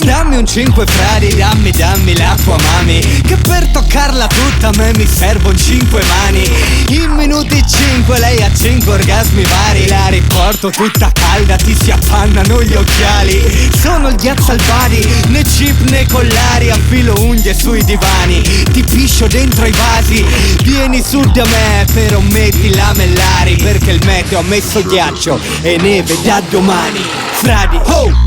Dammi un 5 fradi, dammi la tua mami, che per toccarla tutta a me mi servono 5 mani. In minuti 5 lei ha 5 orgasmi vari, la riporto tutta calda, ti si appannano gli occhiali. Sono il ghiaccio al body, né chip né collari, affilo unghie sui divani, ti piscio dentro i vasi. Vieni su da me però metti lamellari, perché il meteo ha messo ghiaccio e neve da domani. Fradi, oh!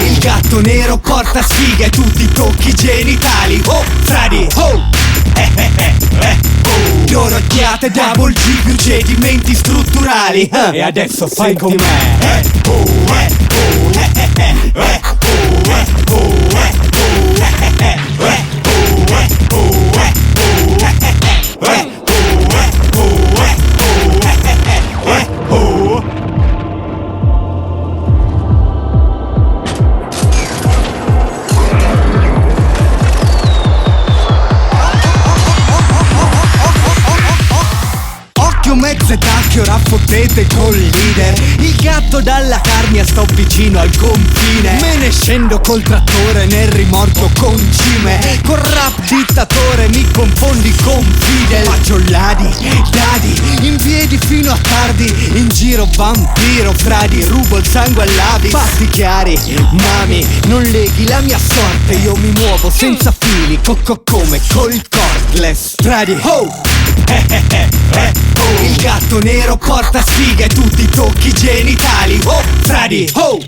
Il gatto nero porta sfiga e tu ti tocchi i genitali. Oh, fradi, oh! Loro occhiate double G più cedimenti strutturali. E adesso fai con me. Mezze tacche ora fottete col leader. Il gatto dalla carnia sto vicino al confine. Me ne scendo col trattore nel rimorchio con cime. Col rap dittatore mi confondi con Fidel. Fagioladi, dadi, in piedi fino a tardi. In giro vampiro, fradi, rubo il sangue all'avi. Fatti chiari, mami, non leghi la mia sorte. Io mi muovo senza fili, come col cordless. Fradi, oh! Il gatto nero porta sfiga e tu ti tocchi i genitali. Oh, fradi, oh!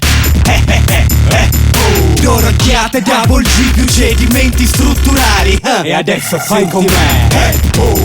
Loro occhiate double G più cedimenti strutturali. E adesso fai con me.